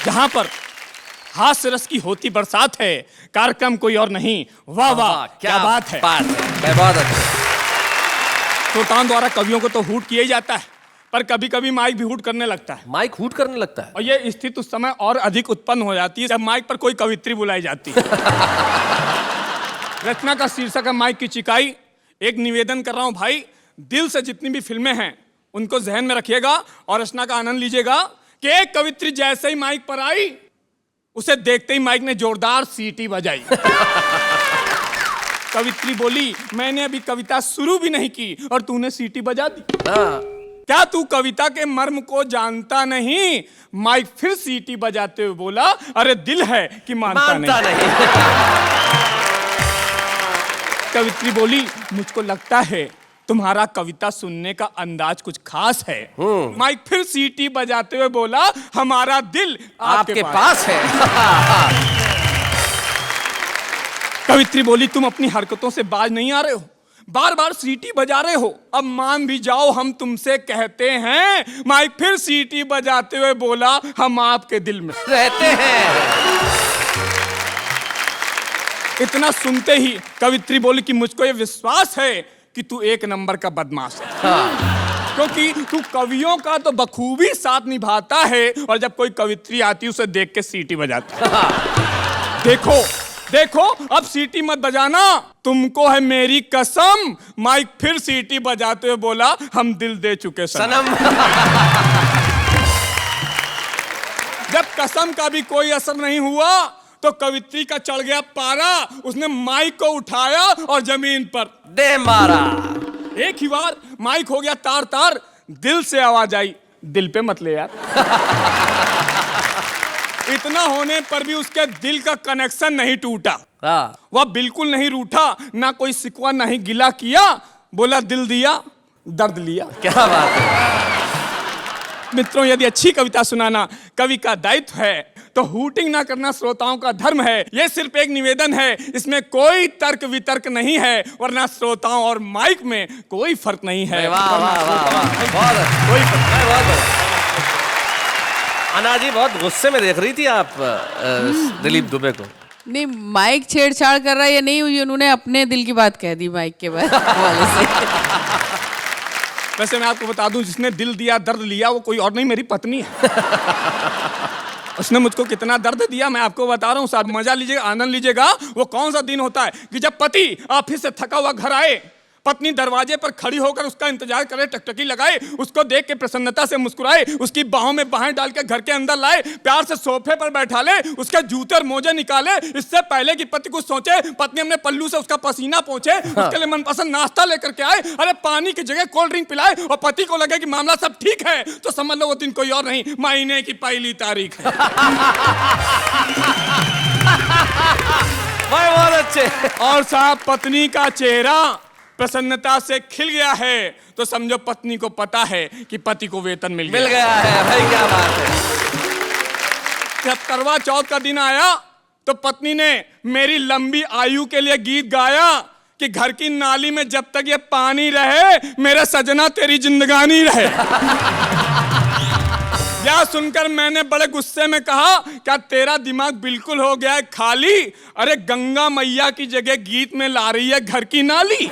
जहां पर हास्य रस की होती बरसात है, कार्यक्रम कोई और नहीं। वाह वाह क्या बात है।
बहुत अच्छा।
सुल्तान द्वारा कवियों को तो हूट किया ही जाता है, पर कभी कभी माइक भी हूट करने लगता है।
माइक हूट करने लगता है।
और ये स्थिति उस समय और अधिक उत्पन्न हो जाती है जब माइक पर कोई कवित्री बुलाई जाती है। रचना का शीर्षक है माइक की चिकाई। एक निवेदन कर रहा हूं भाई, दिल से जितनी भी फिल्में हैं उनको जहन में रखिएगा और रचना का आनंद लीजिएगा कि एक कवित्री जैसे ही माइक पर आई, उसे देखते ही माइक ने जोरदार सीटी बजाई। कवित्री बोली, मैंने अभी कविता शुरू भी नहीं की और तूने सीटी बजा दी। क्या तू कविता के मर्म को जानता नहीं? माइक फिर सीटी बजाते हुए बोला, अरे दिल है कि मानता नहीं। कवित्री बोली, मुझको लगता है तुम्हारा कविता सुनने का अंदाज कुछ खास है। माइक फिर सीटी बजाते हुए बोला, हमारा दिल
आपके पास है।
कवित्री बोली, तुम अपनी हरकतों से बाज नहीं आ रहे हो, बार बार सीटी बजा रहे हो, अब मान भी जाओ हम तुमसे कहते हैं। माइक फिर सीटी बजाते हुए बोला, हम आपके दिल में
रहते हैं।
इतना सुनते ही कवित्री बोली कि मुझको ये विश्वास है कि तू एक नंबर का बदमाश है। क्योंकि तू कवियों का तो बखूबी साथ निभाता है और जब कोई कवित्री आती उसे देख के सीटी बजाती। देखो देखो अब सीटी मत बजाना, तुमको है मेरी कसम। माइक फिर सीटी बजाते हुए बोला, हम दिल दे चुके सनम। जब कसम का भी कोई असर नहीं हुआ तो कवित्री का चढ़ गया पारा। उसने माइक को उठाया और जमीन पर
दे मारा।
एक ही बार माइक हो गया तार तार। दिल से आवाज आई, दिल पे मत ले यार। इतना होने पर भी उसके दिल का कनेक्शन नहीं टूटा। वह बिल्कुल नहीं रूठा, ना कोई सिकवा नहीं गिला किया। बोला, दिल दिया दर्द लिया।
क्या बात है।
मित्रों, यदि अच्छी कविता सुनाना कवि का दायित्व है तो हूटिंग ना करना श्रोताओं का धर्म है। यह सिर्फ एक निवेदन है, इसमें कोई तर्क वितर्क नहीं है, वरना श्रोताओं और माइक में कोई फर्क नहीं है।
वाह वाह वाह वाह, बहुत अच्छा,
कोई फर्क नहीं।
बहुत बढ़िया। अना जी बहुत गुस्से में देख रही थी आप दिलीप दुबे को।
नहीं, माइक छेड़छाड़ कर रहा है या नहीं हुई, उन्होंने अपने दिल की बात कह दी माइक के वाले से।
वैसे मैं आपको बता दूं, जिसने दिल दिया दर्द लिया वो कोई और नहीं, मेरी पत्नी है। उसने मुझको कितना दर्द दिया मैं आपको बता रहा हूँ साहब, मजा लीजिएगा, आनंद लीजिएगा। वो कौन सा दिन होता है कि जब पति ऑफिस से थका हुआ घर आए, पत्नी दरवाजे पर खड़ी होकर उसका इंतजार करे, टकटकी लगाए, उसको देख के प्रसन्नता से मुस्कुराए, उसकी बाहों में बाहें डाल के घर के अंदर लाए, प्यार से सोफे पर बैठा ले, उसके जूते और मोजे निकाले, इससे पहले कि पति कुछ सोचे, पत्नी अपने पल्लू से उसका पसीना पोंछे, उसके लिए मनपसंद नाश्ता लेकर के आए, अरे पानी की जगह कोल्ड ड्रिंक पिलाए, और पति को लगे कि मामला सब ठीक है, तो समझ लो वो दिन कोई और नहीं, महीने की पहली तारीख है।
भाई बहुत अच्छे।
और साहब पत्नी का चेहरा प्रसन्नता से खिल गया है तो समझो पत्नी को पता है कि पति को वेतन मिल
गया है। भाई क्या बात है।
जब करवा चौथ का दिन आया तो पत्नी ने मेरी लंबी आयु के लिए गीत गाया कि घर की नाली में जब तक ये पानी रहे, मेरे सजना तेरी जिंदगानी रहे। यह सुनकर मैंने बड़े गुस्से में कहा, क्या तेरा दिमाग बिल्कुल हो गया है खाली? अरे गंगा मैया की जगह गीत में ला रही है घर की नाली।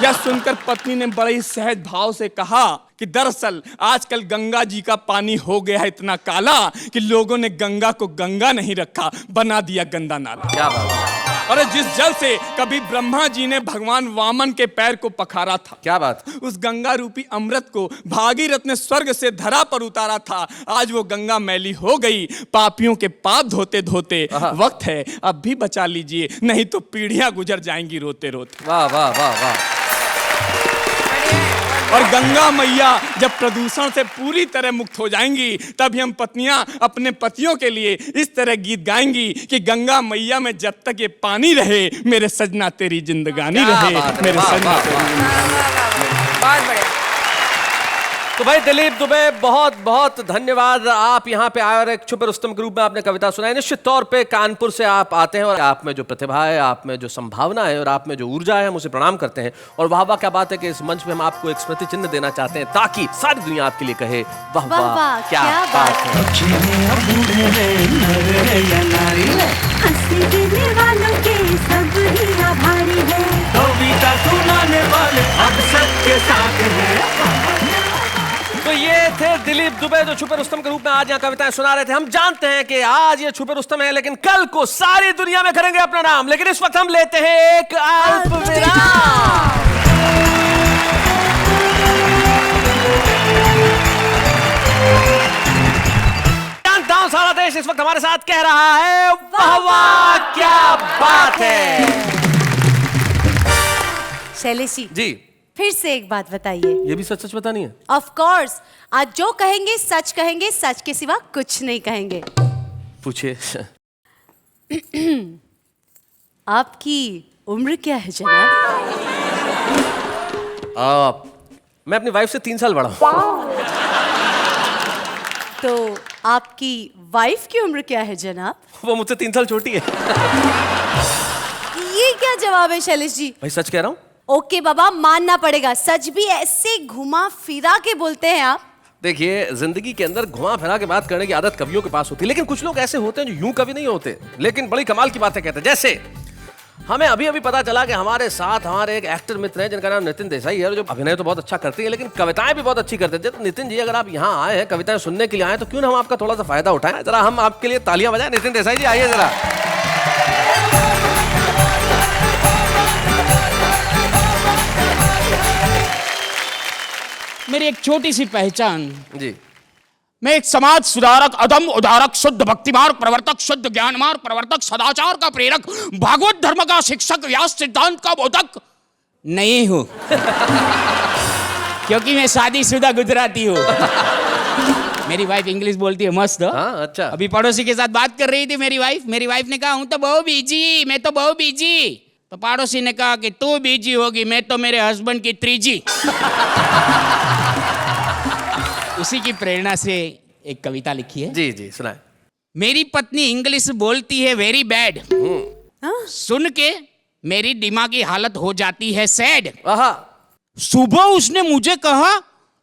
यह सुनकर पत्नी ने बड़े ही सहज भाव से कहा कि दरअसल आजकल गंगा जी का पानी हो गया है इतना काला कि लोगों ने गंगा को गंगा नहीं रखा, बना दिया गंदा नाला।
क्या बात है।
अरे जिस जल से कभी ब्रह्मा जी ने भगवान वामन के पैर को पखारा था,
क्या बात,
उस गंगा रूपी अमृत को भागीरथ ने स्वर्ग से धरा पर उतारा था, आज वो गंगा मैली हो गई। पापियों के पाप धोते धोते वक्त है अब भी बचा लीजिए, नहीं तो पीढ़ियां गुजर जाएंगी रोते रोते।
वाह वाह वाह वाह।
और गंगा मैया जब प्रदूषण से पूरी तरह मुक्त हो जाएंगी, तभी हम पत्नियां अपने पतियों के लिए इस तरह गीत गाएंगी कि गंगा मैया में जब तक ये पानी रहे, मेरे सजना तेरी जिंदगानी रहे, मेरे सजना
बहुत बढ़िया।
तो भाई दिलीप दुबे बहुत बहुत धन्यवाद, आप यहाँ पे आए और एक छुपे रुस्तम के रूप में आपने कविता सुनाई। निश्चित तौर पे कानपुर से आप आते हैं और आप में जो प्रतिभा है, आप में जो संभावना है और आप में जो ऊर्जा है, हम उसे प्रणाम करते हैं। और वाह वाह क्या बात है कि इस मंच पे हम आपको एक स्मृति चिन्ह देना चाहते हैं ताकि सारी दुनिया आपके लिए कहे वाह वाह क्या बात है। तो ये थे दिलीप दुबे जो छुपे रुस्तम के रूप में आज यहाँ कविताएं सुना रहे थे। हम जानते हैं कि आज ये छुपे रुस्तम है, लेकिन कल को सारी दुनिया में करेंगे अपना नाम। लेकिन इस वक्त हम लेते हैं एक अल्प विराम। जानता हूं सारा देश इस वक्त हमारे साथ कह रहा है वाह वाह क्या बात है।
शैलेश
जी
फिर से एक बात बताइए।
ये भी सच सच बतानी है?
ऑफ कोर्स, आज जो कहेंगे, सच के सिवा कुछ नहीं कहेंगे।
पूछिए।
आपकी उम्र क्या है जनाब?
मैं अपनी वाइफ से 3 साल बड़ा हूं।
तो आपकी वाइफ की उम्र क्या है जनाब?
वो मुझसे 3 साल छोटी है।
ये क्या जवाब है शैलेश जी?
भाई सच कह रहा हूं।
ओके बाबा, मानना पड़ेगा, सच भी ऐसे घुमा फिरा के बोलते हैं आप।
देखिए, जिंदगी के अंदर घुमा फिरा के बात करने की आदत कवियों के पास होती है, लेकिन कुछ लोग ऐसे होते हैं जो यूं कवि नहीं होते, लेकिन बड़ी कमाल की बातें कहते हैं। जैसे हमें अभी अभी पता चला कि हमारे साथ हमारे एक एक्टर मित्र हैं जिनका नाम नितिन देसाई है, जो अभिनय तो बहुत अच्छा करते हैं लेकिन कविताएं भी बहुत अच्छी करते हैं। तो नितिन जी, अगर आप यहाँ आए हैं कविताएं सुनने के लिए आए, तो क्यों ना हम आपका थोड़ा सा फायदा उठाएं। जरा हम आपके लिए तालियां बजाएं। नितिन देसाई जी आइए जरा।
मेरी एक छोटी सी पहचान
जी।
मैं एक समाज सुधारक, अदम उदारक, शुद्ध भक्तिमार्ग प्रवर्तक, शुद्ध ज्ञान मार्ग प्रवर्तक, सदाचार का प्रेरक, भागवत धर्म का शिक्षक, व्यास सिद्धांत का बोधक नहीं हूं। क्योंकि मैं शादीशुदा गुजराती हूँ। मेरी वाइफ इंग्लिश बोलती है मस्त।
अच्छा।
अभी पड़ोसी के साथ बात कर रही थी मेरी वाइफ ने कहा हूं तो बहुत बिजी, मैं तो बहुत बिजी। तो पड़ोसी ने कहा कि तू बिजी होगी, मैं तो मेरे हस्बैंड की 3G। उसी की प्रेरणा से एक कविता लिखी है।
जी जी सुनाए।
मेरी पत्नी इंग्लिश बोलती है वेरी बैड, सुन के मेरी दिमागी हालत हो जाती है सैड।
आहा।
सुबह उसने मुझे कहा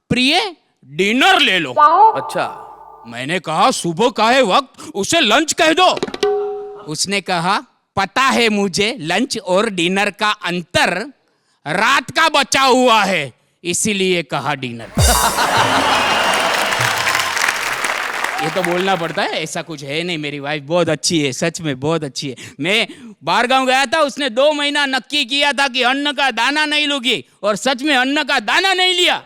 प्रिय डिनर ले लो।
अच्छा।
मैंने कहा सुबह का है वक्त, उसे लंच कह दो। उसने कहा पता है मुझे लंच और डिनर का अंतर रात का बचा हुआ है, इसीलिए कहा डिनर। ये तो बोलना पड़ता है, ऐसा कुछ है नहीं। मेरी वाइफ बहुत अच्छी है, सच में बहुत अच्छी है। मैं बाहर गांव गया था, उसने 2 महीना नक्की किया था कि अन्न का दाना नहीं लूंगी, और सच में अन्न का दाना नहीं लिया,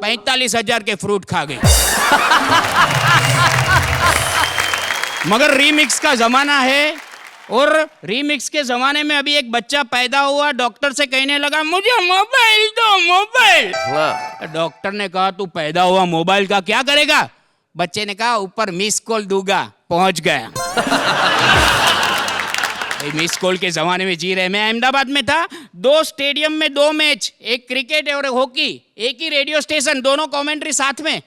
45,000 के फ्रूट खा गई। मगर रीमिक्स का जमाना है, और रीमिक्स के जमाने में अभी एक बच्चा पैदा हुआ, डॉक्टर से कहने लगा मुझे मोबाइल दो, मोबाइल। डॉक्टर ने कहा तू पैदा हुआ मोबाइल का क्या करेगा? बच्चे ने कहा ऊपर मिस कॉल दूंगा, पहुंच गया। मिस कॉल के जमाने में जी रहे। मैं अहमदाबाद में था, 2 स्टेडियम में 2 मैच, एक क्रिकेट और हॉकी, एक ही रेडियो स्टेशन, दोनों कमेंट्री साथ में,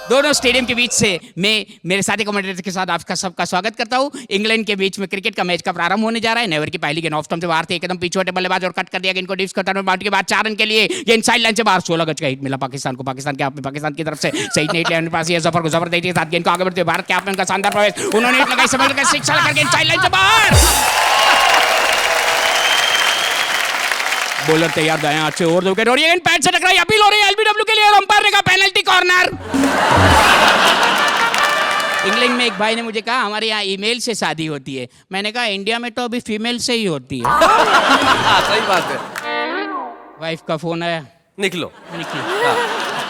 दोनों स्टेडियम के बीच से मैं मेरे साथी कमेंटेटर के साथ आपका सबका स्वागत करता हूं। इंग्लैंड के बीच में क्रिकेट का मैच का प्रारंभ होने जा रहा है। नेवर की पहली गेंद ऑफ स्टंप से बाहर थी, एकदम पीछे हटे बल्लेबाज और कट कर दिया गेंद को, डिप्स कटर में बाउंड्री के बाद 4 रन के लिए गेंद साइड लाइन से बाहर। 16 गज का हिट मिला पाकिस्तान को। पाकिस्तान के हाथ में, पाकिस्तान की तरफ से सही नहीं लेने पास ये जफर को जबरदस्ती के साथ गेंद को आगे बढ़ते भारत के हाथ में उनका शानदार प्रवेश, उन्होंने हिट लगाई, समझ लगा 6 कर गेंद साइड लाइन से बाहर। बॉलर तैयार दाएं हाथ से और 2 विकेट, और ये गेंद पैड से टकराई, अपील हो रही है एलबीडब्ल्यू के लिए, और अंपायर ने कहा पेनल्टी कॉर्नर। इंग्लैंड में एक भाई ने मुझे कहा हमारे यहाँ ईमेल से शादी होती है। मैंने कहा इंडिया में तो अभी फीमेल से ही होती है।
सही बात है।
वाइफ का फोन आया,
निकलो।
निकली।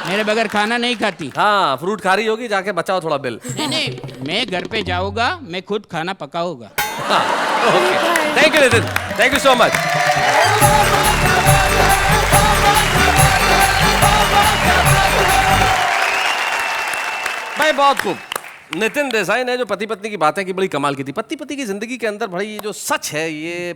मेरे बगैर खाना नहीं खाती।
हाँ फ्रूट खा रही होगी, जाके बचाओ थोड़ा बिल।
नहीं, मैं घर पे जाऊंगा, मैं खुद खाना पकाऊंगा।
Okay, thank you Nitin, thank you so much. भाई बहुत खूब। नितिन देसाई ने जो पति पत्नी की बातें की, बड़ी कमाल की थी। पति पत्नी की जिंदगी के अंदर भाई ये जो सच है, ये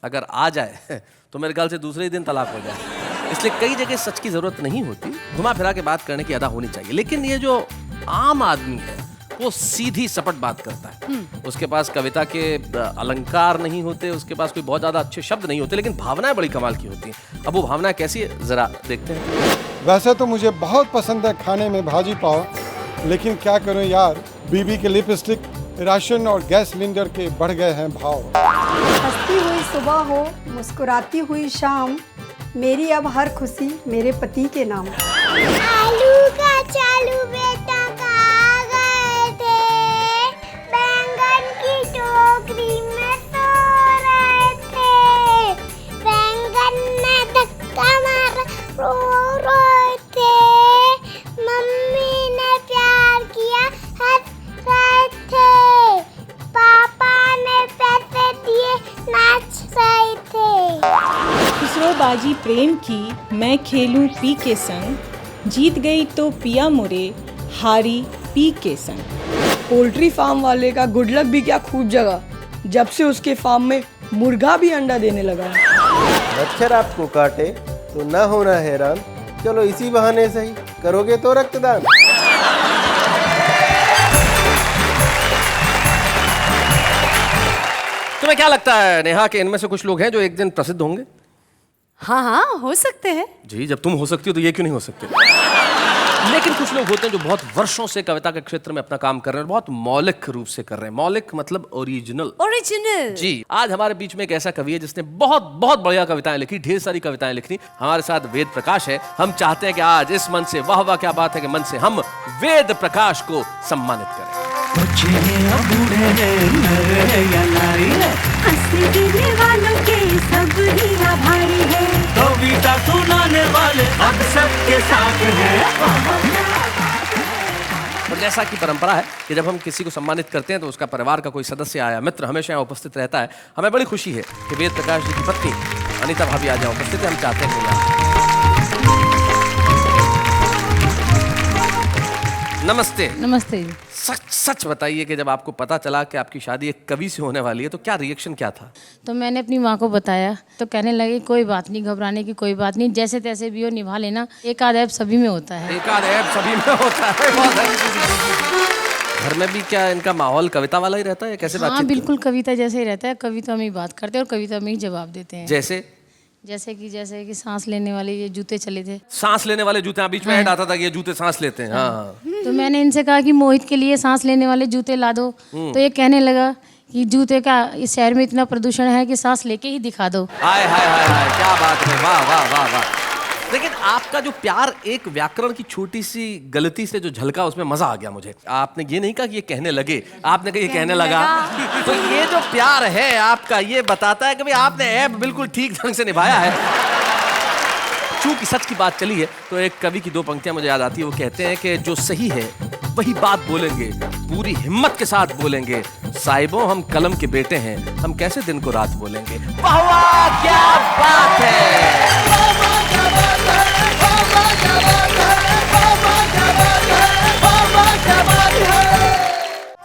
अगर आ जाए तो मेरे ख्याल से दूसरे ही दिन तलाक हो जाए। इसलिए कई जगह सच की जरूरत नहीं होती, घुमा फिरा के बात करने की अदा होनी चाहिए। लेकिन ये जो आम आदमी है वो सीधी सपट बात करता है। उसके पास कविता के अलंकार नहीं होते, उसके पास कोई बहुत ज्यादा अच्छे शब्द नहीं होते, लेकिन भावनाएं बड़ी कमाल की होती हैं। अब वो भावनाएं कैसी है जरा देखते हैं।
वैसे तो मुझे बहुत पसंद है खाने में भाजी पाव, लेकिन क्या करूं यार, बीबी के लिपस्टिक, राशन और गैस सिलेंडर के बढ़ गए हैं भाव।
हंसती हुई सुबह हो, मुस्कुराती हुई शाम, मेरी अब हर खुशी मेरे पति के नाम।
आलू का चालू बेटा कहाँ गए थे? बैंगन की टोकरी में सो रहे थे, बैंगन ने धक्का मारा, रो रहे थे, मम्मी ने प्यार किया, हंस रहे थे, पापा ने पैसे दिए, नाच रहे थे।
खुसरो बाजी प्रेम की, मैं खेलूं पी के संग, जीत गई तो पिया मुरे, हारी पी के संग।
पोल्ट्री फार्म वाले का गुड लक भी क्या खूब जगह, जब से उसके फार्म में मुर्गा भी अंडा देने लगा।
मच्छर आपको काटे तो ना होना हैरान, चलो इसी बहाने से ही करोगे तो रक्तदान।
तुम्हें क्या लगता है नेहा कि इनमें से कुछ लोग हैं जो एक दिन प्रसिद्ध होंगे?
हाँ हाँ हो सकते हैं।
जी, जब तुम हो सकती हो तो ये क्यों नहीं हो सकते? लेकिन कुछ लोग होते हैं जो बहुत वर्षों से कविता के क्षेत्र में अपना काम कर रहे हैं, बहुत मौलिक रूप से कर रहे हैं। मौलिक मतलब ओरिजिनल।
ओरिजिनल।
जी, आज हमारे बीच में एक ऐसा कवि है जिसने बहुत बहुत बढ़िया कविताएं लिखी, ढेर सारी कविताएं लिखी। हमारे साथ वेद प्रकाश है। हम चाहते हैं कि आज इस मन से, वाह वाह क्या बात है, कि मन से हम वेद प्रकाश को सम्मानित करें।
वालों के सब ही आभारी है, कविता सुनाने वाले अब सबके साथ हैं।
और जैसा कि परंपरा है कि जब हम किसी को सम्मानित करते हैं तो उसका परिवार का कोई सदस्य आया, मित्र हमेशा यहाँ उपस्थित रहता है। हमें बड़ी खुशी है कि वेद प्रकाश जी की पत्नी अनीता भाभी आज यहाँ उपस्थित है। हम चाहते हैं कि नमस्ते।
नमस्ते जी।
सच सच बताइए कि जब आपको पता चला कि आपकी शादी एक कवि से होने वाली है तो क्या रिएक्शन क्या था?
तो मैंने अपनी माँ को बताया तो कहने लगे कोई बात नहीं, घबराने की कोई बात नहीं, जैसे तैसे भी हो निभा लेना, एक आध ऐब सभी में होता है।
एक आध ऐब सभी में होता है। बहुत अच्छी। घर में भी क्या इनका माहौल कविता वाला ही रहता है, कैसे
हाँ
बातचीत?
बिल्कुल कविता जैसे ही रहता है, कविता में ही बात करते हैं और कविता में ही जवाब देते हैं। जैसे कि सांस लेने वाले ये जूते चले थे।
सांस लेने वाले जूते, बीच में ऐड आता था कि ये जूते सांस लेते हैं। हाँ।
तो मैंने इनसे कहा कि मोहित के लिए सांस लेने वाले जूते ला दो, तो ये कहने लगा कि जूते का इस शहर में इतना प्रदूषण है कि सांस लेके ही दिखा दो।
हाय हाय हाय हाय, क्या बात है, वाह वाह वाह वाह। लेकिन आपका जो प्यार एक व्याकरण की छोटी सी गलती से जो झलका, उसमें मजा आ गया मुझे। आपने ये नहीं कहा कि ये कहने लगे, आपने कहा ये कहने लगा। तो ये जो प्यार है आपका, ये बताता है कि भाई आपने ऐब बिल्कुल ठीक ढंग से निभाया है। चूंकि सच की बात चली है तो एक कवि की दो पंक्तियां मुझे याद आती है। वो कहते हैं कि जो सही है वही बात बोलेंगे, पूरी हिम्मत के साथ बोलेंगे, साहिबों हम कलम के बेटे हैं, हम कैसे दिन को रात बोलेंगे। वाह वाह, क्या बात है।